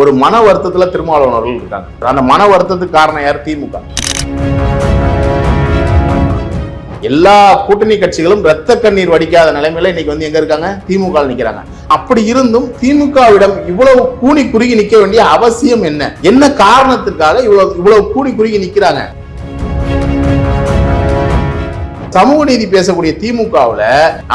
ஒரு மன வருத்தத்துல திருமாவளவர்கள் இருக்காங்க. அந்த மன வருத்தத்துக்கு காரணம் யார்? திமுக. எல்லா கூட்டணி கட்சிகளும் ரத்த கண்ணீர் வடிக்காத நிலைமையில இன்னைக்கு வந்து எங்க இருக்காங்க? திமுக நிக்கிறாங்க. அப்படி இருந்தும் திமுகவிடம் இவ்வளவு கூனி குறுகி நிக்க வேண்டிய அவசியம் என்ன? என்ன காரணத்திற்காக இவ்வளவு கூனி குறுகி நிக்கிறாங்க? சமூக நீதி பேசக்கூடிய திமுகவுல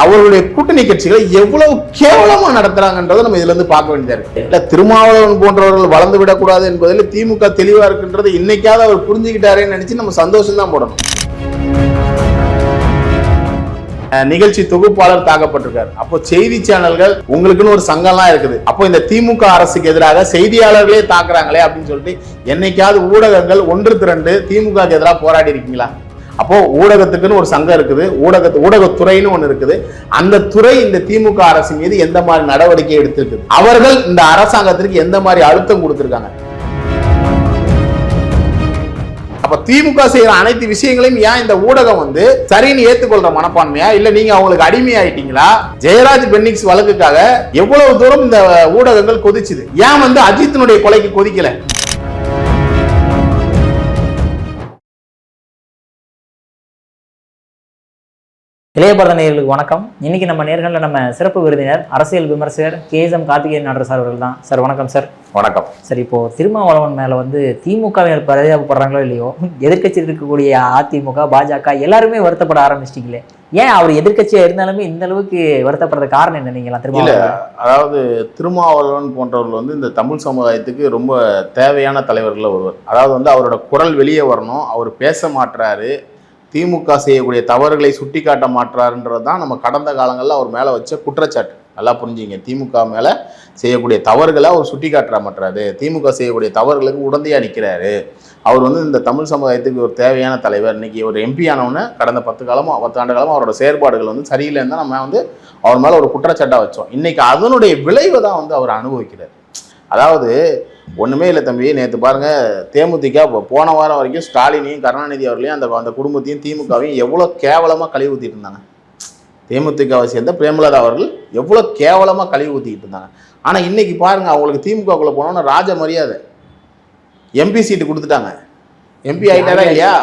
அவர்களுடைய கூட்டணி கட்சிகளை எவ்வளவு கேவலமா நடத்துறாங்கன்றதை நம்ம இதுல இருந்து பார்க்க வேண்டியதா இருக்கு. இல்ல திருமாவளவன் போன்றவர்கள் வளர்ந்து விடக்கூடாது என்பதில் திமுக தெளிவா இருக்குன்றது இன்னைக்காவது அவர் புரிஞ்சுக்கிட்டாரேன்னு நினைச்சு நம்ம சந்தோஷம் தான் போடணும். நிகழ்ச்சி தொகுப்பாளர் தாக்கப்பட்டிருக்காரு. அப்போ செய்தி சேனல்கள் உங்களுக்குன்னு ஒரு சங்கம்லாம் இருக்குது. அப்போ இந்த திமுக அரசுக்கு எதிராக செய்தியாளர்களே தாக்குறாங்களே அப்படின்னு சொல்லிட்டு என்னைக்காவது ஊடகங்கள் ஒன்று திரண்டு திமுக எதிராக போராடி இருக்கீங்களா? அப்போ ஊடகத்துக்குன்னு ஒரு சங்கம் இருக்குது, ஊடகத்துறைன்னு ஒண்ணு இருக்குது. அந்த துறை இந்த திமுக அரசு மீது எந்த மாதிரி நடவடிக்கை எடுத்திருக்கு? அவர்கள் இந்த அரசாங்கத்திற்கு எந்த மாதிரி அழுத்தம் கொடுத்திருக்காங்க? அப்ப திமுக செய்யற அனைத்து விஷயங்களையும் ஏன் இந்த ஊடகம் வந்து சரின்னு ஏத்துக்கொள்ற மனப்பான்மையா, இல்ல நீங்க அவங்களுக்கு அடிமையாயிட்டீங்களா? ஜெயராஜ் பென்னிக்ஸ் வழக்குக்காக எவ்வளவு தூரம் இந்த ஊடகங்கள் கொதிச்சுது, ஏன் வந்து அஜித்தினுடைய கொலைக்கு கொதிக்கல? இளையபாரத நேயர்களுக்கு வணக்கம். இன்னைக்கு நம்ம நேர்களில் நம்ம சிறப்பு விருந்தினர் அரசியல் விமர்சகர் KSM கார்த்திகேயன் நாடர் சார் அவர்கள் தான். சார் வணக்கம் சார். வணக்கம். சார், இப்போ திருமாவளவன் மேல வந்து திமுகவினர் பரிதாபப்படுறாங்களோ இல்லையோ, எதிர்கட்சியில் இருக்கக்கூடிய அதிமுக, பாஜக எல்லாருமே வருத்தப்பட ஆரம்பிச்சிட்டீங்களே, ஏன் அவர் எதிர்கட்சியா இருந்தாலுமே இந்த அளவுக்கு வருத்தப்படுற காரணம் என்ன? நீங்களா திருமாவளவன், அதாவது திருமாவளவன் போன்றவர்கள் வந்து இந்த தமிழ் சமுதாயத்துக்கு ரொம்ப தேவையான தலைவர்கள் ஒருவர். அதாவது வந்து அவரோட குரல் வெளியே வரணும், அவர் பேச மாட்டாரு, திமுக செய்யக்கூடிய தவறுகளை சுட்டி காட்ட மாட்டாருன்றது தான் நம்ம கடந்த காலங்களில் அவர் மேலே வச்ச குற்றச்சாட்டு. நல்லா புரிஞ்சுங்க. திமுக மேலே செய்யக்கூடிய தவறுகளை அவர் சுட்டி காட்ட மாட்டாரு, திமுக செய்யக்கூடிய தவறுகளுக்கு உடந்தையாக நிற்கிறாரு. அவர் வந்து இந்த தமிழ் சமுதாயத்துக்கு ஒரு தேவையான தலைவர். இன்னைக்கு ஒரு MP ஆனவுடனே கடந்த 10 ஆண்டு காலமாக அவரோட செயற்பாடுகள் வந்து சரியில்லைன்னு தான் நம்ம வந்து அவர் மேலே ஒரு குற்றச்சாட்டாக வச்சோம். இன்னைக்கு அதனுடைய விளைவை தான் வந்து அவர் அனுபவிக்கிறார். அதாவது ஒன்றுமே இல்லை தம்பி, நேற்று பாருங்க, தேமுதிக போன வாரம் வரைக்கும் ஸ்டாலினையும் கருணாநிதி அவர்களையும் அந்த குடும்பத்தையும் திமுகவையும் எவ்வளோ கேவலமாக கழுவி ஊற்றிட்டு இருந்தாங்க. தேமுதிகவை சேர்ந்த பிரேமலதா அவர்கள் எவ்வளோ கேவலமாக கழுவி ஊற்றிக்கிட்டு இருந்தாங்க. ஆனால் இன்னைக்கு பாருங்க, அவங்களுக்கு திமுகக்குள்ளே போனோன்னா ராஜ மரியாதை, MP சீட்டு கொடுத்துட்டாங்க. MP ஆகிட்டாரா இல்லையா?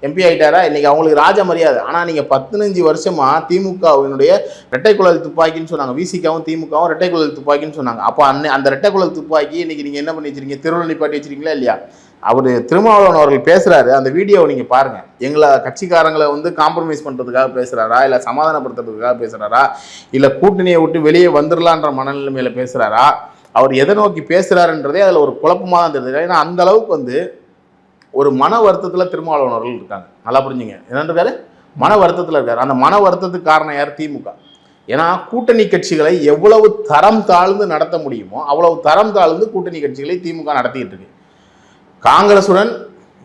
MP ஆகிட்டாரா? இன்னைக்கு அவங்களுக்கு ராஜ மரியாதை. ஆனால் நீங்கள் 15 வருஷமா திமுகவினுடைய இரட்டைக்குழல் துப்பாக்கின்னு சொன்னாங்க. விசிகாவும் திமுகவும் இரட்டைக்குழல் துப்பாக்கின்னு சொன்னாங்க. அப்போ அந்த இரட்டைக்குழல் துப்பாக்கி இன்னைக்கு நீங்கள் என்ன பண்ணி வச்சிருக்கீங்க? திருவள்ளுவர் நிப்பாட்டி வச்சிருக்கீங்களா இல்லையா? அவர் திருமாவளவன் அவர்கள் பேசுறாரு, அந்த வீடியோவை நீங்க பாருங்க. எங்களை கட்சிக்காரங்களை வந்து காம்ப்ரமைஸ் பண்றதுக்காக பேசுறாரா, இல்ல சமாதானப்படுத்துறதுக்காக பேசுறாரா, இல்ல கூட்டணியை விட்டு வெளியே வந்துடலான்ற மனநிலைமையில பேசுறாரா, அவர் எதை நோக்கி பேசுறாருன்றதே அதுல ஒரு குழப்பமா தான் தெரியுது. ஏன்னா அந்த அளவுக்கு வந்து ஒரு மன வருத்தத்துல திருமாவளவன் அவர்கள் இருக்காங்க. நல்லா புரிஞ்சுங்க. என்ன இருக்காரு? மன வருத்தத்துல இருக்காரு. அந்த மன வருத்தத்துக்கு காரணம் யார்? திமுக. ஏன்னா கூட்டணி கட்சிகளை எவ்வளவு தரம் தாழ்ந்து நடத்த முடியுமோ அவ்வளவு தரம் தாழ்ந்து கூட்டணி கட்சிகளை திமுக நடத்திட்டு இருக்கு. காங்கிரசுடன்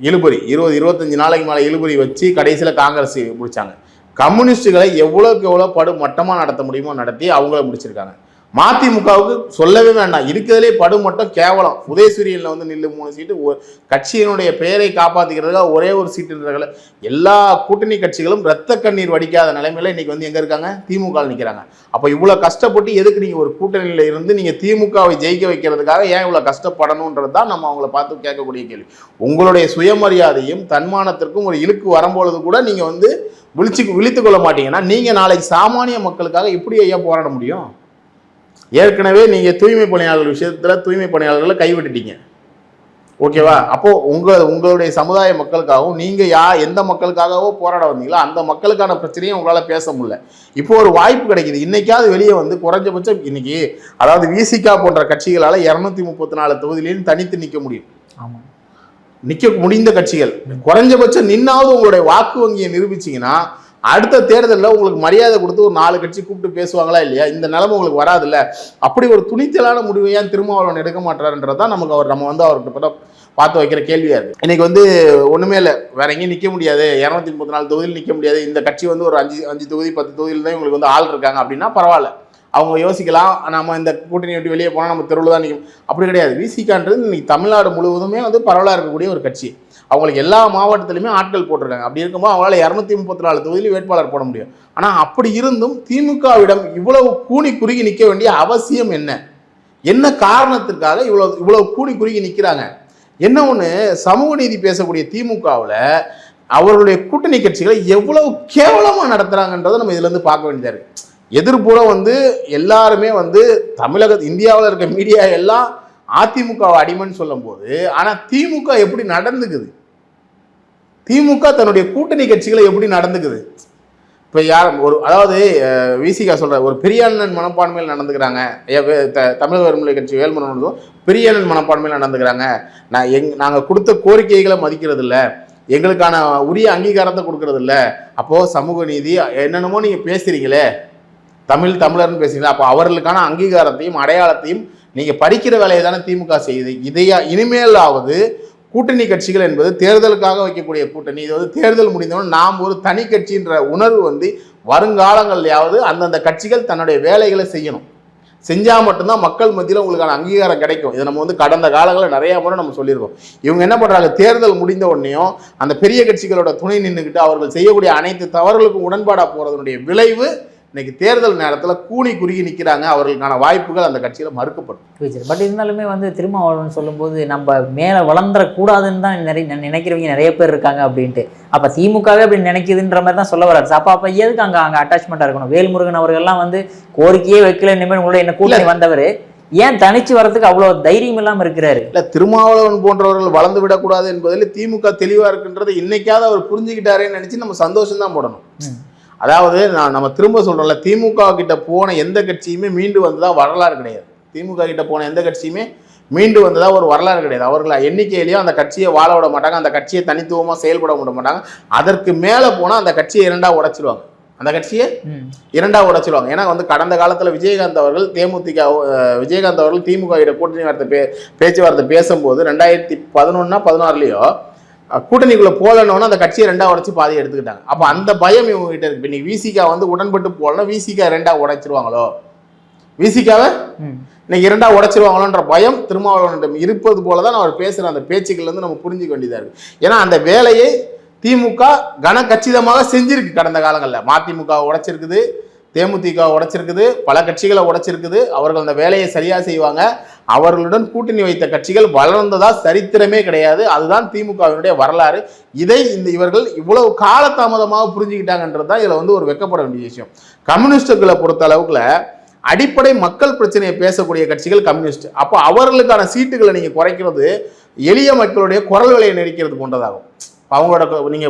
இழுபறி 20-25 நாளைக்கு மேலே இழுபறி வச்சு கடைசியில் காங்கிரஸ் முடிச்சாங்க. கம்யூனிஸ்டுகளை எவ்வளோக்கு எவ்வளோ மட்டமாக நடத்த முடியுமோ நடத்தி அவங்கள முடிச்சிருக்காங்க. மதிமுகவுக்கு சொல்லவே வேண்டாம், இருக்கிறதுலே படுமட்டம் கேவலம். உதயசூரியனில் வந்து நில்லு 3 சீட்டு, கட்சியினுடைய பெயரை காப்பாற்றிக்கிறதுக்காக ஒரே ஒரு சீட்டு. எல்லா கூட்டணி கட்சிகளும் ரத்த கண்ணீர் வடிக்காத நிலைமையில இன்னைக்கு வந்து எங்கே இருக்காங்க? திமுக நிற்கிறாங்க. அப்போ இவ்வளோ கஷ்டப்பட்டு எதுக்கு நீங்கள் ஒரு கூட்டணியில் இருந்து நீங்கள் திமுகவை ஜெயிக்க வைக்கிறதுக்காக ஏன் இவ்வளோ கஷ்டப்படணுன்றது தான் நம்ம அவங்கள பார்த்து கேட்கக்கூடிய கேள்வி. உங்களுடைய சுயமரியாதையும் தன்மானத்திற்கும் ஒரு இழுக்கு வரும்பொழுது கூட நீங்கள் வந்து விழித்து கொள்ள மாட்டீங்கன்னா நீங்கள் நாளைக்கு சாமானிய மக்களுக்காக எப்படி ஐயா போராட முடியும்? ஏற்கனவே நீங்க தூய்மை பணியாளர்கள் விஷயத்துல தூய்மை பணியாளர்களை கைவிட்டுட்டீங்க, ஓகேவா? அப்போ உங்களுடைய சமுதாய மக்களுக்காகவும் நீங்க எந்த மக்களுக்காகவோ போராட வந்தீங்களோ அந்த மக்களுக்கான பிரச்சனையும் உங்களால பேச முடியல. இப்போ ஒரு வாய்ப்பு கிடைக்குது. இன்னைக்காவது வெளியே வந்து குறைஞ்சபட்சம் இன்னைக்கு, அதாவது விசிகா போன்ற கட்சிகளால 234 தொகுதியிலையும் தனித்து நிற்க முடியும். நிற்க முடிந்த கட்சிகள் குறைஞ்சபட்சம் நின்னாவது உங்களுடைய வாக்கு வங்கியை நிரூபிச்சிங்கன்னா அடுத்த தேர்தலில் உங்களுக்கு மரியாதை கொடுத்து ஒரு 4 கட்சி கூப்பிட்டு பேசுவாங்களா இல்லையா? இந்த நிலைமை உங்களுக்கு வராதுல்ல. அப்படி ஒரு துணிச்சலான முடிவை ஏன் திருமாவளவன் எடுக்க மாட்டாருன்றதான் நம்ம வந்து அவர்கிட்ட பார்த்து வைக்கிற கேள்வியா இருக்கு. இன்னைக்கு வந்து ஒண்ணுமே இல்லை, வேற எங்கேயும் நிற்க முடியாது, 234 தொகுதியில் நிற்க முடியாது, இந்த கட்சி வந்து ஒரு 5 தொகுதி 10 தொகுதியில் தான் உங்களுக்கு வந்து ஆள் இருக்காங்க அப்படின்னா பரவாயில்ல, அவங்க யோசிக்கலாம். நம்ம இந்த கூட்டணி விட்டு வெளியே போனால் நம்ம தெருவில் தான் நிற்கும். அப்படி கிடையாது. விசிகான்றது இன்னைக்கு தமிழ்நாடு முழுவதுமே வந்து பரவலாக இருக்கக்கூடிய ஒரு கட்சி. அவங்களுக்கு எல்லா மாவட்டத்திலுமே ஆட்கள் போட்டிருக்காங்க. அப்படி இருக்கும்போது அவங்களால 234 தொகுதியில் வேட்பாளர் போட முடியும். ஆனால் அப்படி இருந்தும் திமுகவிடம் இவ்வளவு கூனி குறுகி நிற்க வேண்டிய அவசியம் என்ன? என்ன காரணத்திற்காக இவ்வளவு கூடி குறுகி நிற்கிறாங்க? என்ன ஒன்று, சமூக நீதி பேசக்கூடிய திமுகவில் அவர்களுடைய கூட்டணி கட்சிகளை எவ்வளவு கேவலமாக நடத்துகிறாங்கன்றதை நம்ம இதுலேருந்து பார்க்க வேண்டியதாக இருக்குது. எதிர்ப்புறம் எல்லாருமே இந்தியாவில் இருக்க மீடியா எல்லாம் அதிமுகவை அடிமைன்னு சொல்லும் போது, ஆனால் திமுக எப்படி நடந்துக்குது, திமுக தன்னுடைய கூட்டணி கட்சிகளை எப்படி நடந்துக்குது? இப்போ யார் அதாவது விசிகா சொல்ற ஒரு பெரியாளன் மனப்பான்மையில் நடந்துக்கிறாங்க. தமிழக விடுதலை கட்சி வேல்முருகன் பெரியாளன் மனப்பான்மையில் நடந்துக்கிறாங்க. நாங்கள் கொடுத்த கோரிக்கைகளை மதிக்கிறது இல்லை, எங்களுக்கான உரிய அங்கீகாரத்தை கொடுக்கறது இல்லை. அப்போது சமூக நீதி என்னென்னமோ நீங்கள் பேசுகிறீங்களே, தமிழர்னு பேசுகிறீங்களா, அப்போ அவர்களுக்கான அங்கீகாரத்தையும் அடையாளத்தையும் நீங்கள் பறிக்கிற வேலையை தானே திமுக செய்யுது. இனிமேலாவது கூட்டணி கட்சிகள் என்பது தேர்தலுக்காக வைக்கக்கூடிய கூட்டணி. இது தேர்தல் முடிந்தவன் நாம் ஒரு தனி கட்சின்ற உணர்வு வருங்காலங்கள்லையாவது அந்தந்த கட்சிகள் தன்னுடைய வேலைகளை செய்யணும். செஞ்சால் மட்டும்தான் மக்கள் மத்தியில் உங்களுக்கான அங்கீகாரம் கிடைக்கும். இதை நம்ம கடந்த காலங்களில் நிறைய முறை நம்ம சொல்லியிருக்கோம். இவங்க என்ன பண்ணுறாங்க, தேர்தல் முடிந்த உடனேயும் அந்த பெரிய கட்சிகளோட துணை நின்றுக்கிட்டு அவர்கள் செய்யக்கூடிய அனைத்து தவறுகளுக்கும் உடன்பாடாக போகிறதுனுடைய விளைவு இன்னைக்கு தேர்தல் நேரத்தில் கூனி குறுகி நிற்கிறாங்க. அவர்களுக்கான வாய்ப்புகள் அந்த கட்சியில் மறுக்கப்படும். பட் இருந்தாலுமே திருமாவளவன் சொல்லும்போது நம்ம மேலே வளர்ந்துடக்கூடாதுன்னு தான் நினைக்கிறவங்க நிறைய பேர் இருக்காங்க அப்படின்ட்டு. அப்போ திமுகவே அப்படி நினைக்குதுன்ற மாதிரி தான் சொல்ல வராது. அப்போ எதுக்கு அங்கே அட்டாச்மெண்ட்டாக இருக்கணும்? வேல்முருகன் அவர்கள்லாம் கோரிக்கையே வைக்கல, இனிமேல் உங்களோட என்ன கூட்டணி வந்தவர் ஏன் தனிச்சு வரதுக்கு அவ்வளோ தைரியம் இல்லாமல் இருக்கிறாரு? இல்லை, திருமாவளவன் போன்றவர்கள் வளர்ந்து விடக்கூடாது என்பதில் திமுக தெளிவாக இருக்குன்றது இன்னைக்காவது அவர் புரிஞ்சுக்கிட்டாரேன்னு நினச்சி நம்ம சந்தோஷம்தான் போடணும். அதாவது நம்ம திரும்ப சொல்கிறோம்ல, திமுக கிட்ட போன எந்த கட்சியுமே மீண்டு வந்ததா வரலாறு கிடையாது. திமுக கிட்ட போன எந்த கட்சியுமே மீண்டு வந்ததா ஒரு வரலாறு கிடையாது. அவர்களை எண்ணிக்கையிலையும் அந்த கட்சியை வாழ விட மாட்டாங்க, அந்த கட்சியை தனித்துவமாக செயல்பட விட மாட்டாங்க. அதற்கு மேலே போனால் அந்த கட்சியை இரண்டாக உடைச்சிடுவாங்க. அந்த கட்சியை இரண்டாக உடைச்சிடுவாங்க. ஏன்னா கடந்த காலத்தில் விஜயகாந்த் அவர்கள் திமுக கிட்ட கூட்டணி பேச்சுவார்த்தை பேசும்போது 2011-16 கூட்டணிக்குள்ள போலன்னு அந்த கட்சியை ரெண்டா உடைச்சு பாதி எடுத்துக்கிட்டாங்க. அப்ப அந்த பயம் இவங்க கிட்ட இருக்கு. இன்னைக்கு விசிகா உடன்பட்டு போலன்னா விசிகா ரெண்டா உடைச்சிருவாங்களோ, விசிகாவை இன்னைக்கு இரண்டா உடைச்சிருவாங்களோன்ற பயம் திருமாவளவனிடம் இருப்பது போலதான் அவர் பேசுற அந்த பேச்சுக்கள் நம்ம புரிஞ்சுக்க வேண்டியதா இருக்கு. ஏன்னா அந்த வேலையை திமுக கனகச்சிதமாக செஞ்சிருக்கு. கடந்த காலங்களில் மதிமுக உடைச்சிருக்குது, தேமுதிக உடைச்சிருக்குது, பல கட்சிகளை உடைச்சிருக்குது. அவர்கள் அந்த வேலையை சரியா செய்வாங்க. அவர்களுடன் கூட்டணி வைத்த கட்சிகள் வளர்ந்ததா சரித்திரமே கிடையாது. அதுதான் திமுகவினுடைய வரலாறு. இதை இவர்கள் இவ்வளவு காலதாமதமாக புரிஞ்சுக்கிட்டாங்கன்றது தான் இதுல ஒரு வெக்கப்பட வேண்டிய விஷயம். கம்யூனிஸ்டுகளை பொறுத்த அளவுக்குல அடிப்படை மக்கள் பிரச்சனையை பேசக்கூடிய கட்சிகள் கம்யூனிஸ்ட். அப்போ அவர்களுக்கான சீட்டுகளை நீங்க குறைக்கிறது எளிய மக்களுடைய குரல் விலையை நெரிக்கிறது போன்றதாகும். அவங்களோட நீங்க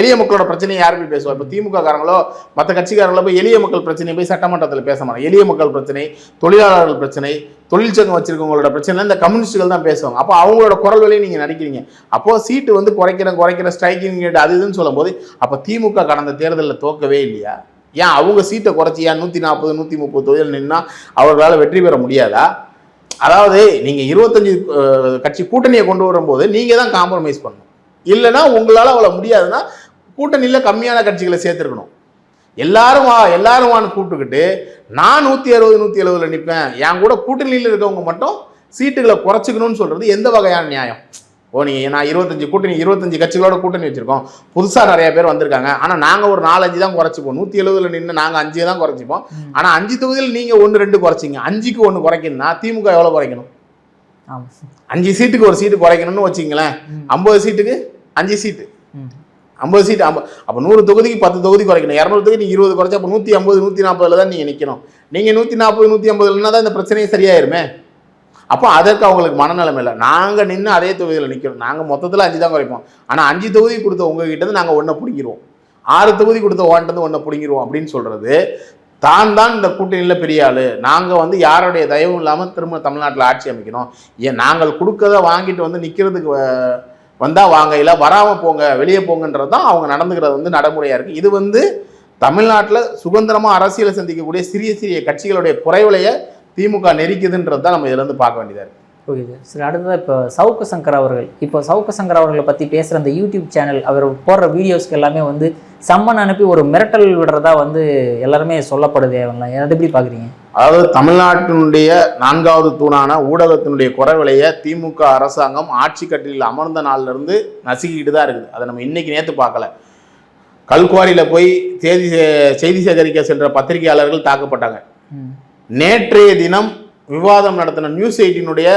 எளிய மக்களோட பிரச்சனையை யாருமே பேசுவார். இப்போ திமுக காரங்களோ மற்ற கட்சிக்காரங்களோ போய் எளிய மக்கள் பிரச்சனையை போய் சட்டமன்றத்தில் பேச மாட்டாங்க. எளிய மக்கள் பிரச்சனை, தொழிலாளர்கள் பிரச்சனை, தொழிற்சங்கம் வச்சிருக்கவங்களோட பிரச்சனை இந்த கம்யூனிஸ்டுகள் தான் பேசுவாங்க. அப்போ அவங்களோட குரல் விலையை நீங்க நடிக்கிறீங்க. அப்போ சீட்டு குறைக்கிற ஸ்ட்ரைக்கிங் அது இதுன்னு சொல்லும் போது அப்போ திமுக கடந்த தேர்தலில் தோக்கவே இல்லையா? ஏன் அவங்க சீட்டை குறைச்சி ஏன் 140, 130 தொகுதியில் நின்னா அவர்களால் வெற்றி பெற முடியாதா? அதாவது நீங்க 25 கட்சி கூட்டணியை கொண்டு வரும்போது நீங்க தான் காம்ப்ரமைஸ் பண்ணணும். இல்லைன்னா உங்களால் அவ்வளோ முடியாதுன்னா கூட்டணியில் கம்மியான கட்சிகளை சேர்த்துருக்கணும். எல்லாரும் வான்னு கூப்பிட்டுக்கிட்டு நான் 160, 170 நிற்பேன், என் கூட கூட்டணியில் இருக்கவங்க மட்டும் சீட்டுகளை குறைச்சிக்கணும்னு சொல்றது எந்த வகையான நியாயம்? நான் 25 கட்சிகளோட கூட்டணி வச்சிருக்கோம், புதுசாக நிறைய பேர் வந்திருக்காங்க, ஆனால் நாங்கள் ஒரு 4-5 தான் குறைச்சிப்போம். 170 நின்று நாங்கள் 5 தான் குறைச்சிப்போம். ஆனால் 5 தொகுதியில் நீங்கள் 1-2 குறைச்சிங்க, 5க்கு 1 குறைக்கணும்னா திமுக எவ்வளோ குறைக்கணும்? 5 சீட்டுக்கு 1 சீட்டு குறைக்கணும்னு வச்சுங்களேன். 50 சீட்டுக்கு 5 சீட்டு, 50 சீட்டு. அப்போ 100 தொகுதிக்கு 10 தொகுதி குறைக்கணும். 200 தொகுதி நீங்கள் 20 குறைச்சா அப்போ 150, 140 தான் நீங்கள் நிற்கணும். நீங்கள் 140, 150 தான் இந்த பிரச்சனையே சரியாயிருமே. அப்போ அதற்கு அவங்களுக்கு மனநிலைமை இல்லை. நாங்கள் நின்று அதே தொகுதியில் நிற்கணும், நாங்கள் மொத்தத்தில் 5 தான் குறைப்போம், ஆனால் 5 தொகுதி கொடுத்த உங்ககிட்ட நாங்கள் 1 பிடிங்கிடுவோம், 6 தொகுதி கொடுத்த ஓன்ட்டு 1 பிடிங்கிடுவோம் அப்படின்னு சொல்றது தான் இந்த கூட்டணியில் பெரிய ஆளு. நாங்கள் யாருடைய தயவும் இல்லாமல் திரும்ப தமிழ்நாட்டில் ஆட்சி அமைக்கணும், ஏன் நாங்கள் கொடுக்கறத வாங்கிட்டு நிற்கிறதுக்கு வந்தால் வாங்க, இல்லை வராமல் போங்க, வெளியே போங்கன்றது தான் அவங்க நடந்துக்கிறது நடைமுறையாக இருக்குது. இது தமிழ்நாட்டில் சுதந்திரமாக அரசியலை சந்திக்கக்கூடிய சிறிய சிறிய கட்சிகளுடைய குறைவிலையை திமுக நெரிக்குதுன்றது தான் நம்ம இதுலேருந்து பார்க்க வேண்டியதாக இருக்குது. Okay sir. சரி, அடுத்ததாக இப்போ சவுக்கு சங்கர் அவர்கள், இப்போ சவுக்கு சங்கர் அவர்களை பற்றி பேசுகிற அந்த யூடியூப் சேனல், அவர் போடுற வீடியோஸ்க்கு எல்லாமே சம்மன் அனுப்பி ஒரு மிரட்டல் விடுறதா எல்லாருமே சொல்லப்படுது. அவங்களாம் அதை எப்படி பார்க்குறீங்க? அதாவது தமிழ்நாட்டினுடைய 4வது தூணான ஊடகத்தினுடைய குறைவிலையை திமுக அரசாங்கம் ஆட்சி கட்டிலில் அமர்ந்த நாள்லேருந்து நசுக்கிட்டு தான் இருக்குது. அதை நம்ம இன்னைக்கு நேற்று பார்க்கல. கல்குவாரியில் போய் செய்தி சேகரிக்க சென்ற பத்திரிகையாளர்கள் தாக்கப்பட்டாங்க. நேற்றைய தினம் விவாதம் நடத்தின நியூஸ் 18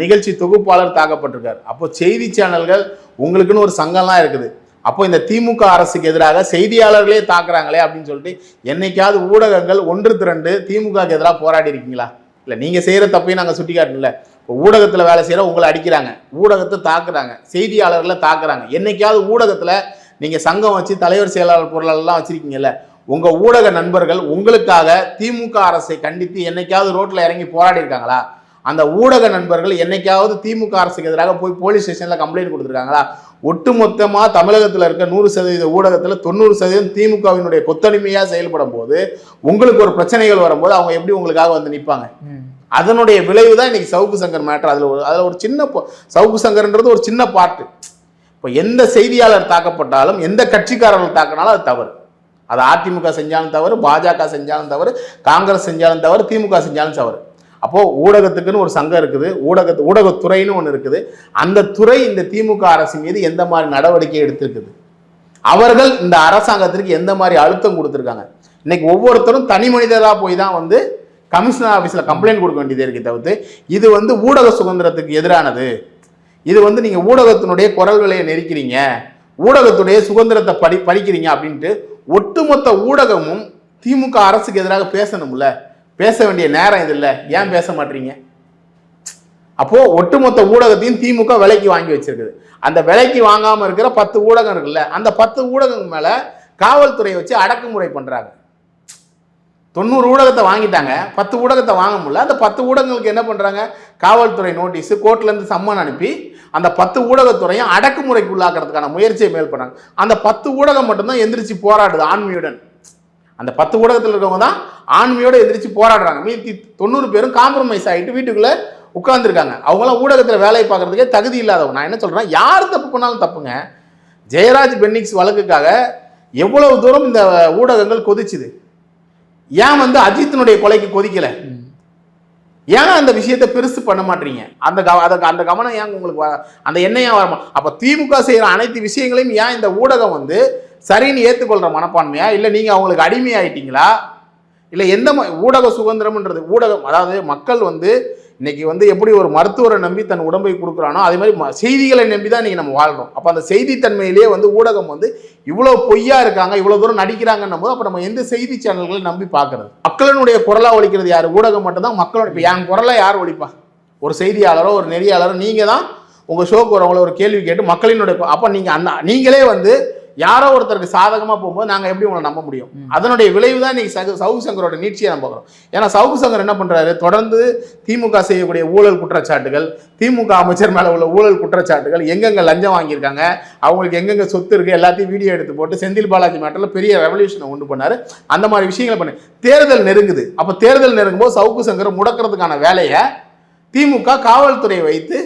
நிகழ்ச்சி தொகுப்பாளர் தாக்கப்பட்டிருக்காரு. அப்போ செய்தி சேனல்கள் உங்களுக்குன்னு ஒரு சங்கம்லாம் இருக்குது. அப்போ இந்த திமுக அரசுக்கு எதிராக செய்தியாளர்களே தாக்குறாங்களே அப்படின்னு சொல்லிட்டு என்னைக்காவது ஊடகங்கள் ஒன்று திரண்டு திமுகவுக்கு எதிராக போராடி இருக்கீங்களா? இல்லை, நீங்கள் செய்கிற தப்பையும் நாங்கள் சுட்டி காட்டல. இப்போ ஊடகத்தில் வேலை செய்கிற உங்களை அடிக்கிறாங்க, ஊடகத்தை தாக்குறாங்க, செய்தியாளர்களை தாக்குறாங்க. என்னைக்காவது ஊடகத்தில் நீங்கள் சங்கம் வச்சு தலைவர் செயலாளர் பொருளெல்லாம் வச்சுருக்கீங்கல்ல, உங்கள் ஊடக நண்பர்கள் உங்களுக்காக திமுக அரசை கண்டித்து என்னைக்காவது ரோட்டில் இறங்கி போராடி இருக்காங்களா? அந்த ஊடக நண்பர்கள் என்னைக்காவது திமுக அரசுக்கு எதிராக போய் போலீஸ் ஸ்டேஷனில் கம்ப்ளைண்ட் கொடுத்துருக்காங்களா? ஒட்டுமொத்தமாக தமிழகத்தில் இருக்க 100% ஊடகத்தில் 90% திமுகவினுடைய கொத்தடிமையாக செயல்படும் போது உங்களுக்கு ஒரு பிரச்சனைகள் வரும்போது அவங்க எப்படி உங்களுக்காக வந்து நிற்பாங்க? அதனுடைய விளைவு தான் இன்னைக்கு சவுக்கு சங்கர் மேட்டர். அதில் ஒரு சின்ன சவுக்கு சங்கர்ன்றது ஒரு சின்ன பார்ட்டு. இப்போ எந்த செய்தியாளர் தாக்கப்பட்டாலும் எந்த கட்சிக்காரர்கள் தாக்கினாலும் அது தவறு. அது அதிமுக செஞ்சாலும் தவறு, பாஜக செஞ்சாலும் தவறு, காங்கிரஸ் செஞ்சாலும் தவறு, திமுக செஞ்சாலும் தவறு. அப்போது ஊடகத்துக்குன்னு ஒரு சங்கம் இருக்குது, ஊடகத்துறைன்னு ஒன்று இருக்குது. அந்த துறை இந்த திமுக அரசு மீது எந்த மாதிரி நடவடிக்கை எடுத்திருக்குது, அவர்கள் இந்த அரசாங்கத்திற்கு எந்த மாதிரி அழுத்தம் கொடுத்துருக்காங்க. இன்னைக்கு ஒவ்வொருத்தரும் தனி மனிதராக போய் தான் வந்து கமிஷனர் ஆஃபீஸில் கம்ப்ளைண்ட் கொடுக்க வேண்டியது இருக்கே தவிர்த்து இது வந்து ஊடக சுதந்திரத்துக்கு எதிரானது. இது வந்து நீங்கள் ஊடகத்தினுடைய குரல் விலையை நெருக்கிறீங்க, ஊடகத்துடைய சுதந்திரத்தை பறிக்கிறீங்க அப்படின்ட்டு ஒட்டுமொத்த ஊடகமும் திமுக அரசுக்கு எதிராக பேசணும்ல. பேச வேண்டிய நேரம் இது இல்லை, ஏன் பேச மாட்டீங்க? அப்போ ஒட்டுமொத்த ஊடகத்தையும் திமுக விலைக்கு வாங்கி வச்சிருக்குது. அந்த விலைக்கு வாங்காம இருக்கிற 10 ஊடகம் இருக்குல்ல, அந்த 10 ஊடகங்கள் மேல காவல்துறையை வச்சு அடக்குமுறை பண்றாங்க. 90 ஊடகத்தை வாங்கிட்டாங்க, 10 ஊடகத்தை வாங்க முடியல. அந்த 10 ஊடகங்களுக்கு என்ன பண்றாங்க? காவல்துறை நோட்டீஸ், கோர்ட்ல இருந்து சம்மன் அனுப்பி அந்த 10 ஊடகத்துறையும் அடக்குமுறைக்கு உள்ளாக்குறதுக்கான முயற்சியை மேல் பண்ணாங்க. அந்த 10 ஊடகம் மட்டும்தான் எந்திரிச்சு போராடுது ஆண்மையுடன். அந்த 10 ஊடகத்தில் இருக்கவங்க தான் ஆண்மையோடு எதிர்த்து போராடுறாங்க. மீதி 90 பேரும் காம்ப்ரமைஸ் ஆகிட்டு வீட்டுக்குள்ளே உட்கார்ந்துருக்காங்க. அவங்களாம் ஊடகத்தில் வேலை பார்க்கறதுக்கே தகுதி இல்லாதவங்க. நான் என்ன சொல்கிறேன், யார் தப்பு பண்ணாலும் தப்புங்க. ஜெயராஜ் பென்னிக்ஸ் வழக்குக்காக எவ்வளவு தூரம் இந்த ஊடகங்கள் கொதிச்சுது. ஏன் வந்து அஜித்தினுடைய கொலைக்கு கொதிக்கலை? ஏன் அந்த விஷயத்தை பெருசு பண்ண மாட்டீங்க? அந்த கவனம் ஏன் உங்களுக்கு அந்த எண்ணெயா வரமா? அப்போ திமுக செய்கிற அனைத்து விஷயங்களையும் ஏன் இந்த ஊடகம் வந்து சரின்னு ஏற்றுக்கொள்கிற மனப்பான்மையா, இல்லை நீங்கள் அவங்களுக்கு அடிமையாயிட்டீங்களா? இல்லை எந்த ஊடக சுதந்திரம்ன்றது ஊடகம், அதாவது மக்கள் வந்து இன்னைக்கு வந்து எப்படி ஒரு மருத்துவரை நம்பி தன் உடம்பை கொடுக்குறானோ அதே மாதிரி செய்திகளை நம்பி தான் இன்னைக்கு நம்ம வாழ்கிறோம். அப்போ அந்த செய்தித்தன்மையிலேயே வந்து ஊடகம் வந்து இவ்வளோ பொய்யா இருக்காங்க, இவ்வளோ தூரம் நடிக்கிறாங்கன்னும் போது அப்போ நம்ம எந்த செய்தி சேனல்களை நம்பி பார்க்கறது? மக்களினுடைய குரலாக ஒழிக்கிறது யார்? ஊடகம் மட்டும்தான். மக்களோட இப்போ என் குரலை யார் ஒழிப்பா? ஒரு செய்தியாளரோ ஒரு நெறியாளரோ நீங்கள் தான் உங்கள் ஷோக்கு வரவங்கள ஒரு கேள்வி கேட்டு மக்களினுடைய, அப்போ நீங்கள் நீங்களே வந்து யாரோ ஒருத்தருக்கு சாதகமாக போகும்போது நாங்கள் எப்படி உங்களை நம்ப முடியும்? அதனுடைய விளைவு தான் இன்னைக்கு சவுக்கு சங்கரோட நீட்சியை நம்ம பார்க்குறோம். ஏன்னா சவுக்கு சங்கர் என்ன பண்ணுறாரு, தொடர்ந்து திமுக செய்யக்கூடிய ஊழல் குற்றச்சாட்டுகள், திமுக அமைச்சர் மேலே உள்ள ஊழல் குற்றச்சாட்டுகள், எங்கெங்கே லஞ்சம் வாங்கியிருக்காங்க, அவங்களுக்கு எங்கெங்கே சொத்து இருக்குது, எல்லாத்தையும் வீடியோ எடுத்து போட்டு செந்தில் பாலாஜி மேட்டரில் பெரிய ரெவல்யூஷனை உண்டு பண்ணார். அந்த மாதிரி விஷயங்களை பண்ணு. தேர்தல் நெருங்குது. அப்போ தேர்தல் நெருங்கும்போது சவுக்கு சங்கர் முடக்கிறதுக்கான வேலையை திமுக காவல்துறையை வைத்து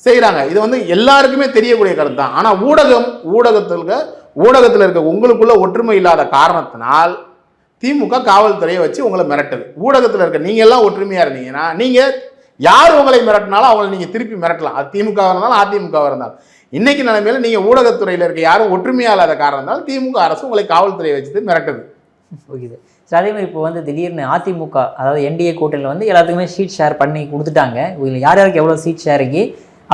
செய்கிறாங்க. இது வந்து எல்லாருக்குமே தெரியக்கூடிய கருத்து தான். ஆனால் ஊடகத்தில் இருக்க உங்களுக்குள்ள ஒற்றுமை இல்லாத காரணத்தினால் திமுக காவல்துறையை வச்சு உங்களை மிரட்டுது. ஊடகத்தில் இருக்க நீங்கள் எல்லாம் ஒற்றுமையாக இருந்தீங்கன்னா நீங்கள் யார் உங்களை மிரட்டினாலும் அவங்களை நீங்கள் திருப்பி மிரட்டலாம். அது திமுக இருந்தாலும் அதிமுக இருந்தாலும். இன்னைக்கு நிலைமையில நீங்கள் ஊடகத்துறையில் இருக்க யாரும் ஒற்றுமையாக இல்லாத காரணத்தினால் திமுக அரசு உங்களை காவல்துறையை வச்சுட்டு மிரட்டுது. Okay sir. அதே மாதிரி இப்போ வந்து திடீர்னு அதிமுக, அதாவது என்டிஏ கூட்டணியில் வந்து எல்லாத்துக்குமே சீட் ஷேர் பண்ணி கொடுத்துட்டாங்க. இதில் யார் யாருக்கு எவ்வளோ சீட் ஷேருக்கு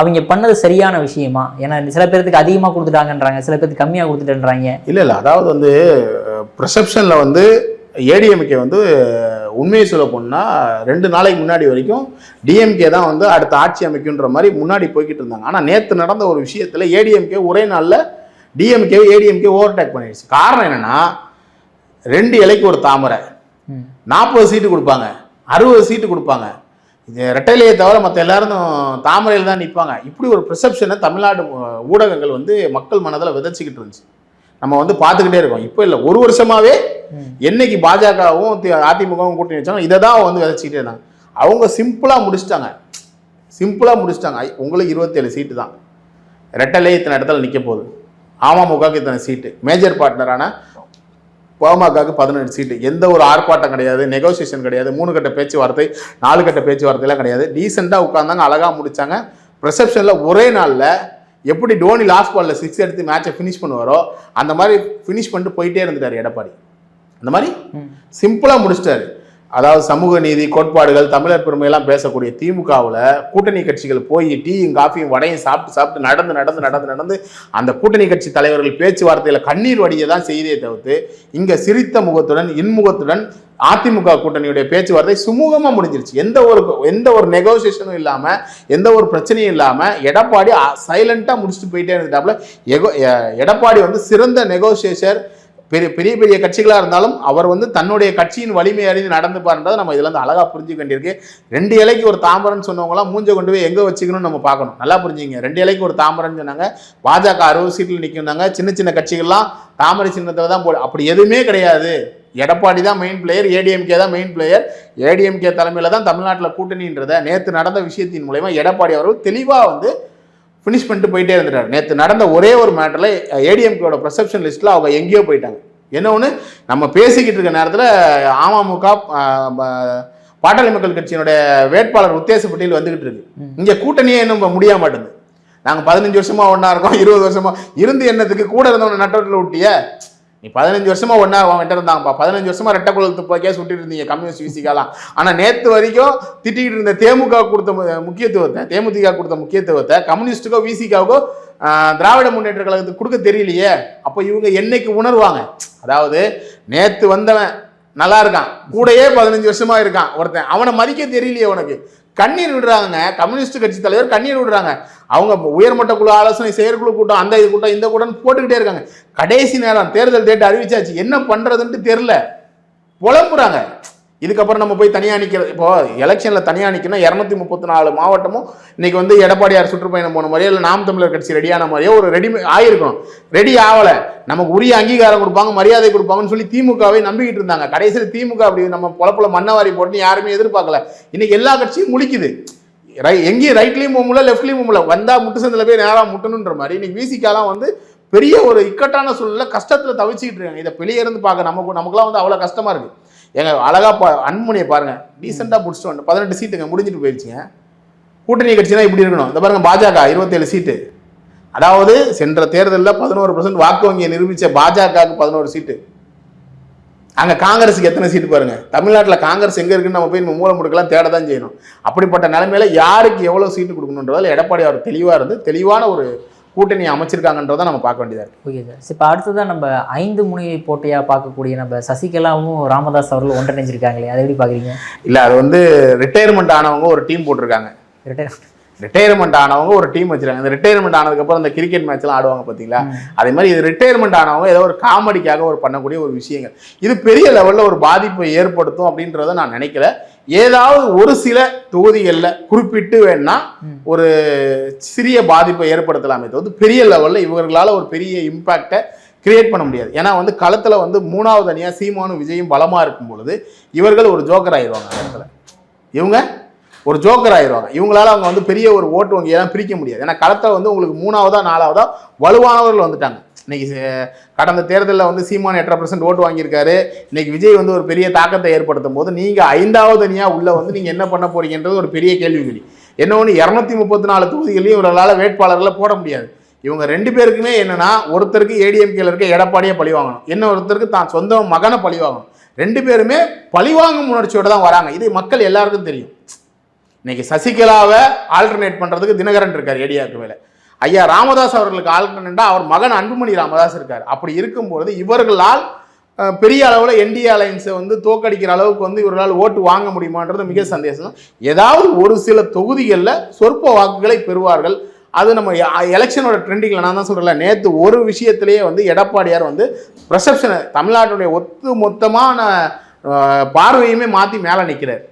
அவங்க பண்ணது சரியான விஷயமா? ஏன்னா சில பேருக்கு அதிகமாக கொடுத்துட்டாங்கன்றாங்க, சில பேருக்கு கம்மியாக கொடுத்துட்டேன்றாங்க. இல்லை, அதாவது வந்து ப்ரிசெப்ஷனில் வந்து ஏடிஎம்கே வந்து உண்மையை சொல்ல போனால் 2 நாளைக்கு முன்னாடி வரைக்கும் டிஎம்கே தான் வந்து அடுத்த ஆட்சி அமைக்குன்ற மாதிரி முன்னாடி போய்கிட்டு இருந்தாங்க. ஆனால் நேற்று நடந்த ஒரு விஷயத்தில் ஏடிஎம்கே ஒரே நாளில் ஏடிஎம்கே ஓவர்டேக் பண்ணிடுச்சு. காரணம் என்னென்னா, 2 இலைக்கு ஒரு தாமரை, 40 சீட்டு கொடுப்பாங்க, 60 சீட்டு கொடுப்பாங்க. இது ரெட்டையிலையை தவிர மற்ற எல்லாரும் தாமரையில் தான் நிற்பாங்க. இப்படி ஒரு ப்ரிசெப்ஷனை தமிழ்நாடு ஊடகங்கள் வந்து மக்கள் மனதில் விதைச்சிக்கிட்டு இருந்துச்சு. நம்ம வந்து பார்த்துக்கிட்டே இருக்கோம். இப்போ இல்லை, ஒரு வருஷமாவே என்னைக்கு பாஜகவும் அதிமுகவும் கூட்டணி வச்சாங்க இதை தான் வந்து விதைச்சிக்கிட்டே இருந்தாங்க. அவங்க சிம்பிளாக முடிச்சிட்டாங்க. உங்களுக்கு 27 சீட்டு தான், ரெட்டலை இத்தனை இடத்துல நிற்க போகுது, அமமுகவுக்கு இத்தனை சீட்டு, மேஜர் பார்ட்னரான பாமகவுக்கு 18 சீட்டு. எந்த ஒரு ஆர்ப்பாட்டம் கிடையாது, நெகோசியேஷன் கிடையாது, 3 கட்ட பேச்சுவார்த்தை 4 கட்ட பேச்சுவார்த்தைலாம் கிடையாது. டீசெண்டாக உட்காந்தாங்க, அழகாக முடிச்சாங்க. ரிசப்ஷனில் ஒரே நாளில் எப்படி டோனி லாஸ்ட் பாலில் 6 எடுத்து மேட்சை ஃபினிஷ் பண்ணுவாரோ அந்த மாதிரி ஃபினிஷ் பண்ணிட்டு போயிட்டே இருந்துட்டார் எடப்பாடி. அந்த மாதிரி சிம்பிளாக முடிச்சிட்டாரு. அதாவது சமூக நீதி கோட்பாடுகள் தமிழர் பெருமையெல்லாம் பேசக்கூடிய திமுகவில் கூட்டணி கட்சிகள் போய் டீயும் காஃபியும் வடையும் சாப்பிட்டு நடந்து அந்த கூட்டணி கட்சி தலைவர்கள் பேச்சுவார்த்தையில் கண்ணீர் வடியை தான் செய்தியை தவிர்த்து இங்கே சிரித்த முகத்துடன் இன்முகத்துடன் அதிமுக கூட்டணியுடைய பேச்சுவார்த்தை சுமூகமாக முடிஞ்சிருச்சு. எந்த ஒரு நெகோசியேஷனும் இல்லாமல் எந்த ஒரு பிரச்சனையும் இல்லாமல் எடப்பாடி சைலண்டாக முடிச்சுட்டு போயிட்டே இருந்துட்டாப்புல. எடப்பாடி வந்து சிறந்த நெகோசியேஷர். பெரிய பெரிய கட்சிகளாக இருந்தாலும் அவர் வந்து தன்னுடைய கட்சியின் வலிமை அறிந்து நடந்து பாருன்றதை நம்ம இதில் வந்து அழகாக புரிஞ்சுக்கிட்டிருக்கு. 2 இலைக்கு ஒரு தாம்பரம்னு சொன்னவங்களாம் மூஞ்ச கொண்டு போய் எங்கே வச்சுக்கணும்னு நம்ம பார்க்கணும். நல்லா புரிஞ்சுங்க. 2 இலைக்கு ஒரு தாம்பரம்னு சொன்னாங்க. பாஜக 60 சீட்டில் நிற்கிறாங்க. சின்ன கட்சிகள்லாம் தாமரை சின்னத்தில் தான் போடு. அப்படி எதுவுமே கிடையாது. எடப்பாடி தான் மெயின் பிளேயர், ஏடிஎம்கே தான் மெயின் பிளேயர். ஏடிஎம்கே தலைமையில் தான் தமிழ்நாட்டில் கூட்டணின்றதை நேற்று நடந்த விஷயத்தின் மூலமா எடப்பாடி அவர்கள் தெளிவாக வந்து ஃபினிஷ் பண்ணிட்டு போயிட்டே இருந்துட்டார். நேற்று நடந்த ஒரே ஒரு மேட்டரில் ஏடிஎம்கேயோட ப்ரெசெப்ஷன் லிஸ்ட்டில் அவங்க எங்கேயோ போயிட்டாங்க. என்ன ஒன்று, நம்ம பேசிக்கிட்டு இருக்க நேரத்தில் அமமுக பாட்டாளி மக்கள் கட்சியினுடைய வேட்பாளர் உத்தேச பட்டியல் வந்துகிட்டு இருக்கு. இங்கே கூட்டணியே இன்னும் முடிய மாட்டேங்குது. நாங்கள் 15 வருஷமா ஒன்றா இருக்கோம், 20 வருஷமா இருந்து என்னத்துக்கு கூட இருந்தவனை நட்டத்தில் விட்டிய. நீ 15 வருஷமா ஒன்றா அவங்ககிட்ட இருந்தாங்கப்பா. 15 வருஷமா ரெட்டை குழல் துப்பாக்கியா சுட்டிட்டு இருந்தீங்க கம்யூனிஸ்ட் விசிக்காலாம். ஆனால் நேற்று வரைக்கும் திட்டிகிட்டு இருந்த தேமுதிக கொடுத்த முக்கியத்துவத்தை கம்யூனிஸ்டுக்கோ விசிகாவுக்கோ திராவிட முன்னேற்ற கழகத்துக்கு கொடுக்க தெரியலையே. அப்போ இவங்க என்னைக்கு உணர்வாங்க? அதாவது நேற்று வந்தவன் நல்லா இருக்கான், கூடயே 15 வருஷமா இருக்கான் ஒருத்தன், அவனை மதிக்க தெரியலையே உனக்கு. கண்ணீர் விடுறாங்க. கம்யூனிஸ்ட் கட்சி தலைவர் கண்ணீர் விடுறாங்க. அவங்க உயர்மட்ட குழு ஆலோசனை செயற்குழு கூட்டம், அந்த இது கூட்டம் இந்த கூட்டம் போட்டுக்கிட்டே இருக்காங்க. கடைசி நேரம் தேர்தல் டேட் அறிவிச்சாச்சு, என்ன பண்றதுன்ட்டு தெரியல, புலம்புறாங்க. இதுக்கப்புறம் நம்ம போய் தனியாக நிற்கிறது. இப்போ எலெக்ஷனில் தனியாக நிற்கணும். 234 மாவட்டமும் இன்னைக்கு வந்து எடப்பாடியார் சுற்றுப்பயணம் போன மாதிரியோ இல்லை நாம் தமிழர் கட்சி ரெடியான மாதிரியோ ஒரு ரெடி ஆகிருக்கணும். ரெடி ஆகலை. நமக்கு உரிய அங்கீகாரம் கொடுப்பாங்க, மரியாதை கொடுப்பாங்கன்னு சொல்லி திமுகவை நம்பிக்கிட்டு இருந்தாங்க. கடைசியில் திமுக அப்படி நம்ம பொழப்புல மண்ணவாரி போட்டு யாருமே எதிர்பார்க்கல. இன்னைக்கு எல்லா கட்சியும் முழிக்குது. எங்கேயும் ரைட்லையும் போகல, லெஃப்ட்லையும் போகல, வந்தால் முட்டு சந்தில் போய் நேராக முட்டணுன்ற மாதிரி இன்னைக்கு விசிகாலாம் வந்து பெரிய ஒரு இக்கட்டான சூழ்நிலை கஷ்டத்தில் தவிச்சிக்கிட்டு இருக்காங்க. இதை வெளியே இருந்து பார்க்க நமக்குலாம் வந்து அவ்வளோ கஷ்டமாக இருக்குது. எங்க அழகா அன்புமணியை பாருங்க, டீசெண்டாக பிடிச்சிட்டு வந்து 18 சீட்டுங்க முடிஞ்சிட்டு போயிடுச்சுங்க. கூட்டணி கட்சி தான் இப்படி இருக்கணும். இந்த பாருங்க பாஜக 27 சீட்டு. அதாவது சென்ற தேர்தலில் 11% வாக்கு வங்கியை நிரூபித்த பாஜகவுக்கு 11 சீட்டு. அங்கே காங்கிரஸுக்கு எத்தனை சீட்டு பாருங்க. தமிழ்நாட்டில் காங்கிரஸ் எங்கே இருக்குன்னு நம்ம போய் நம்ம மூலம் முடுக்கலாம் தேட தான் செய்யணும். அப்படிப்பட்ட நிலைமையில யாருக்கு எவ்வளோ சீட்டு கொடுக்கணுன்றதால எடப்பாடி அவர் தெளிவாக இருந்து தெளிவான ஒரு கூட்டணி அமைச்சிருக்காங்கன்றதை நம்ம பார்க்க வேண்டியதாக இருக்குது. Okay sir. இப்போ அடுத்ததான் நம்ம 5 முனையை போட்டியாக பார்க்கக்கூடிய நம்ம சசிகலாவும் ராமதாஸ் அவர்கள் ஒன்றிணைஞ்சிருக்காங்களே, அதை எப்படி பார்க்குறீங்க? இல்லை, அது வந்து ரிட்டையர்மெண்ட் ஆனவங்க ஒரு டீம் போட்டிருக்காங்க. ரிட்டையர்மெண்ட் ஆனவங்க ஒரு டீம் வச்சிருக்காங்க. இந்த ரிட்டையர்மெண்ட் ஆனதுக்கப்புறம் இந்த கிரிக்கெட் மேட்ச்லாம் ஆடுவாங்க பார்த்தீங்களா, அதே மாதிரி இது ரிட்டையர்மெண்ட் ஆனவங்க ஏதோ ஒரு காமெடிக்காக ஒரு பண்ணக்கூடிய ஒரு விஷயங்கள். இது பெரிய லெவலில் ஒரு பாதிப்பை ஏற்படுத்தும் அப்படின்றத நான் நினைக்கல. ஏதாவது ஒரு சில தொகுதிகளில் குறிப்பிட்டு வேணா ஒரு சிறிய பாதிப்பை ஏற்படுத்தலாமே தவிர பெரிய லெவலில் இவர்களால் ஒரு பெரிய இம்பாக்டை கிரியேட் பண்ண முடியாது. ஏன்னா வந்து களத்தில் வந்து 3வது அணியாக சீமானும் விஜயும் பலமாக இருக்கும் பொழுது இவர்கள் ஒரு ஜோக்கர் ஆயிடுவாங்க. அந்த இடத்துல இவங்க ஒரு ஜோக்கர் ஆயிடுவாங்க. இவங்களால அவங்க வந்து பெரிய ஒரு ஓட்டு வங்கியெல்லாம் பிரிக்க முடியாது. ஏன்னா களத்தில் வந்து உங்களுக்கு 3வதா 4வதா வலுவானவர்கள் வந்துட்டாங்க. இன்னைக்கு கடந்த தேர்தலில் வந்து சீமான் 8% ஓட்டு வாங்கியிருக்காரு. இன்னைக்கு விஜய் வந்து ஒரு பெரிய தாக்கத்தை ஏற்படுத்தும் போது நீங்கள் 5வது அணியாக உள்ள வந்து நீங்கள் என்ன பண்ண போறீங்கன்றது ஒரு பெரிய கேள்விக்குறி. என்ன ஒன்று, 234 தொகுதிகளையும் இவர்களால் வேட்பாளர்களை போட முடியாது. இவங்க 2 பேருக்குமே என்னன்னா, ஒருத்தருக்கு ஏடிஎம்கேல இருக்க எடப்பாடியை பழி வாங்கணும், இன்னொருத்தருக்கு தான் சொந்த மகனை பழி வாங்கணும். 2 பேருமே பழிவாங்கும் உணர்ச்சியோட தான் வராங்க. இது மக்கள் எல்லாருக்கும் தெரியும். இன்னைக்கு சசிகலாவை ஆல்டர்னேட் பண்றதுக்கு தினகரன் இருக்கார் ஏடியாவுக்கு மேல. ஐயா ராமதாஸ் அவர்களுக்கு ஆல்டர்னேட்டா அவர் மகன் அன்புமணி ராமதாஸ் இருக்கார். அப்படி இருக்கும்போது இவர்களால் பெரிய அளவில் என்டிஏ அலைன்ஸை வந்து தோக்கடிக்கிற அளவுக்கு வந்து இவர்களால் ஓட்டு வாங்க முடியுமான்றது மிக சந்தேகம். ஏதாவது ஒரு சில தொகுதிகளில் சொற்ப வாக்குகளை பெறுவார்கள். அது நம்ம எலெக்ஷனோட ட்ரெண்டிங்கில் நான் தான் சொல்கிறேன். நேற்று ஒரு விஷயத்திலேயே வந்து எடப்பாடியார் வந்து ப்ரெசப்ஷனை தமிழ்நாட்டுடைய ஒத்து மொத்தமான பார்வையுமே மாற்றி மேலே நிற்கிறார்.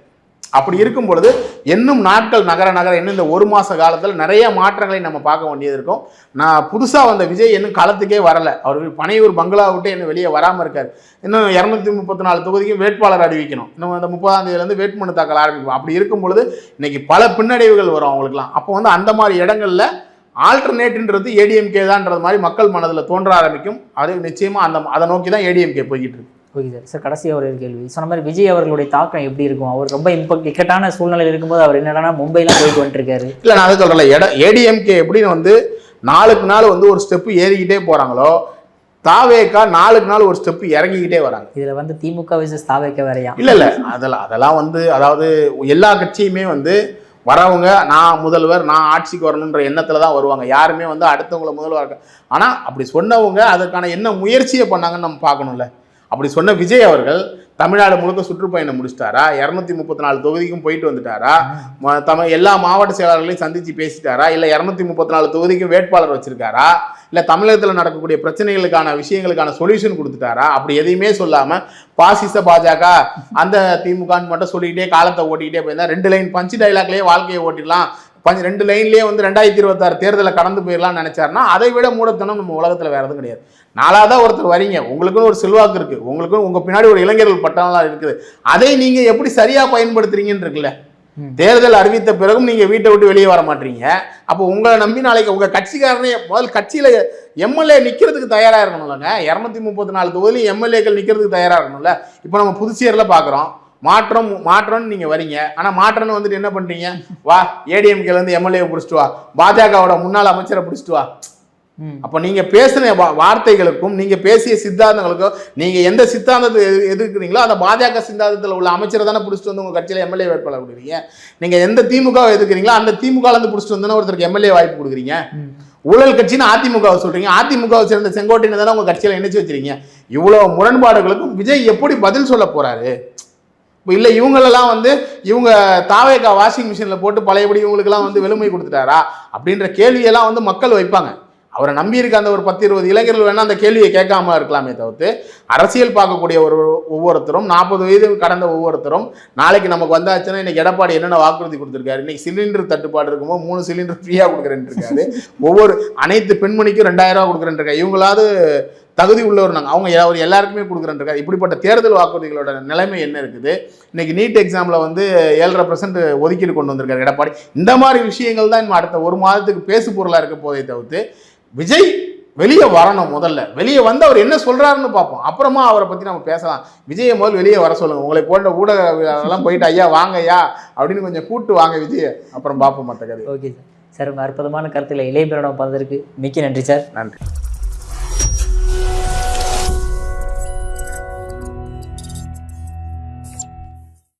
அப்படி இருக்கும் பொழுது இன்னும் நாட்கள் நகர இன்னும் இந்த 1 மாத காலத்தில் நிறைய மாற்றங்களை நம்ம பார்க்க வேண்டியது இருக்கும். நான் புதுசாக வந்த விஜய் இன்னும் களத்துக்கே வரலை. அவர் பனையூர் பங்களா விட்டு இன்னும் வெளியே வராமல் இருக்கார். இன்னும் 234 தொகுதிக்கும் வேட்பாளர் அறிவிக்கணும். இன்னும் அந்த 30ஆம் தேதியிலேருந்து வேட்புமனு தாக்கல் ஆரம்பிக்கும். அப்படி இருக்கும் பொழுது இன்னைக்கு பல பின்னடைவுகள் வரும் அவங்களுக்குலாம். அப்போ வந்து அந்த மாதிரி இடங்களில் ஆல்டர்னேட்ன்றது ஏடிஎம்கே தான்ன்றது மாதிரி மக்கள் மனதில் தோன்ற ஆரம்பிக்கும். அது நிச்சயமாக அதை நோக்கி தான் ஏடிஎம்கே போய்கிட்டு இருக்கு. Okay sir. சார் கடைசியாக ஒரு கேள்வி. சொன்ன மாதிரி விஜய் அவர்களுடைய தாக்கம் எப்படி இருக்கும்? அவர் ரொம்ப இக்கட்டான சூழ்நிலையில் இருக்கும்போது அவர் என்னன்னா மும்பைலாம் போயிட்டு வந்துருக்காரு. இல்லை, நான் அதை சொல்கிறேன். ஏடிஎம்கே எப்படின்னு வந்து நாளுக்கு நாள் வந்து ஒரு ஸ்டெப்பு ஏறிக்கிட்டே போகிறாங்களோ, தாவேக்கா நாளுக்கு நாள் ஒரு ஸ்டெப் இறங்கிக்கிட்டே வராங்க. இதுல வந்து திமுக விசஸ் தாவேக்கா வேறையா? இல்ல அதெல்லாம் வந்து அதாவது எல்லா கட்சியுமே வந்து வரவங்க நான் முதல்வர் நான் ஆட்சிக்கு வரணுன்ற எண்ணத்துல தான் வருவாங்க. யாருமே வந்து அடுத்தவங்கள முதல்வர். ஆனா அப்படி சொன்னவங்க அதற்கான என்ன முயற்சியை பண்ணாங்கன்னு நம்ம பார்க்கணும்ல. அப்படி சொன்ன விஜய் அவர்கள் தமிழ்நாடு முழுக்க சுற்றுப்பயணம் முடிச்சிட்டாரா? 234 தொகுதிக்கும் போயிட்டு வந்துட்டாரா? எல்லா மாவட்ட செயலாளர்களையும் சந்திச்சு பேசிட்டாரா? இல்லை 234 தொகுதிக்கும் வேட்பாளர் வச்சிருக்காரா? இல்லை தமிழகத்தில் நடக்கக்கூடிய பிரச்சனைகளுக்கான விஷயங்களுக்கான சொல்யூஷன் கொடுத்துட்டாரா? அப்படி எதையுமே சொல்லாம பாசிச பாஜக அந்த திமுகன்னு மட்டும் சொல்லிக்கிட்டே காலத்தை ஓட்டிக்கிட்டே போயிருந்தா 2 லைன் பஞ்சு டைலாக்லேயே வாழ்க்கையை ஓட்டிடலாம், 2 லைன்லேயே வந்து 2026 தேர்தலை கடந்து போயிடலாம்னு நினைச்சாருன்னா அதை விட மூடத்தனம் நம்ம உலகத்தில் வேற எதுவும் கிடையாது. நாலாவதா ஒருத்தர் வரீங்க, உங்களுக்குன்னு ஒரு செல்வாக்கு இருக்கு, உங்களுக்கும் உங்க பின்னாடி ஒரு இளைஞர்கள் பட்டம்லாம் இருக்குது, அதை நீங்க எப்படி சரியா பயன்படுத்துறீங்கன்னு இருக்குல்ல. தேர்தல் அறிவித்த பிறகும் நீங்க வீட்டை விட்டு வெளியே வர மாட்டீங்க. அப்போ உங்களை நம்பி நாளைக்கு உங்க கட்சிக்காரனே முதல் கட்சியில எம்எல்ஏ நிக்கிறதுக்கு தயாரா இருக்கணும்லங்க. 234 தொகுதியிலும் எம்எல்ஏக்கள் நிக்கிறதுக்கு தயாரா இருக்கணும்ல. இப்போ நம்ம புதுச்சேரியில் பாக்குறோம் மாற்றம்னு நீங்க வரீங்க. ஆனா மாற்றம்னு வந்துட்டு என்ன பண்றீங்க? வா ஏடிஎம்கேல இருந்து எம்எல்ஏ பிடிச்சிட்டு வா, பாஜகவோட முன்னாள் அமைச்சரை பிடிச்சிட்டு வா. அப்ப நீங்க பேசின வார்த்தைகளுக்கும் நீங்க பேசிய சித்தாந்தங்களுக்கும் நீங்க எந்த சித்தாந்தத்தை எதிர்க்கிறீங்களோ அந்த பாஜக சித்தாந்தத்தில் உள்ள அமைச்சரை தானே பிடிச்சிட்டு வந்து உங்க கட்சியில எம்எல்ஏ வேட்பாளர் கொடுக்குறீங்க. நீங்க எந்த திமுக எதிர்க்கிறீங்களோ அந்த திமுக இருந்து பிடிச்சிட்டு வந்து ஒருத்தருக்கு எம்எல்ஏ வாய்ப்பு கொடுக்குறீங்க. ஊழல் கட்சின்னு அதிமுகவை சொல்றீங்க, அதிமுகவை சேர்ந்த செங்கோட்டையனை தானே உங்க கட்சியில இணைச்சு வச்சிருக்கீங்க. இவ்வளவு முரண்பாடுகளுக்கும் விஜய் எப்படி பதில் சொல்ல போறாரு? இல்லை இவங்களெல்லாம் வந்து இவங்க தாவேக்கா வாஷிங் மிஷினில் போட்டு பழையபடி இவங்களுக்கெல்லாம் வந்து வெளுமை கொடுத்துட்டாரா அப்படின்ற கேள்வியெல்லாம் வந்து மக்கள் வைப்பாங்க. அவரை நம்பி இருக்க அந்த ஒரு 10-20 இளைஞர்கள் வேணா அந்த கேள்வியை கேட்காம இருக்கலாமே தவிர்த்து அரசியல் பார்க்கக்கூடிய ஒவ்வொருத்தரும் 40 வயது கடந்த ஒவ்வொருத்தரும் நாளைக்கு நமக்கு வந்தாச்சுன்னா இன்னைக்கு எடப்பாடி என்னென்ன வாக்குறுதி கொடுத்துருக்காரு, இன்னைக்கு சிலிண்டர் தட்டுப்பாடு இருக்குமோ 3 சிலிண்டர் ஃப்ரீயாக கொடுக்குறேன்னு இருக்காரு, அனைத்து பெண்மணிக்கும் 2000 ரூபா கொடுக்குறேன்னு இருக்காரு, இவங்களாவது தகுதி உள்ளவர் நாங்கள் அவங்க எல்லாருக்குமே கொடுக்குறேன்ருக்காரு. இப்படிப்பட்ட தேர்தல் வாக்குறுதிகளோட நிலைமை என்ன இருக்குது? இன்னைக்கு நீட் எக்ஸாமில் வந்து 7.5% ஒதுக்கீடு கொண்டு வந்திருக்காரு எடப்பாடி. இந்த மாதிரி விஷயங்கள் தான் இன்னும் அடுத்த 1 மாதத்துக்கு பேசு பொருளாக இருக்க போதை தவிர்த்து விஜய் வெளியே வரணும். முதல்ல வெளியே வந்து அவர் என்ன சொல்றாருன்னு பார்ப்போம், அப்புறமா அவரை பற்றி நம்ம பேசலாம். விஜயை முதல் வெளியே வர சொல்லுங்க. உங்களை போன்ற ஊடகெல்லாம் போயிட்டு ஐயா வாங்க ஐயா அப்படின்னு கொஞ்சம் கூப்பிட்டு வாங்க விஜய், அப்புறம் பார்ப்போம் மற்ற கதை. Okay sir. சார் உங்கள் அற்புதமான கருத்தில் இளைய பேரிடம் பார்த்ததற்கு மிக்க நன்றி சார். நன்றி.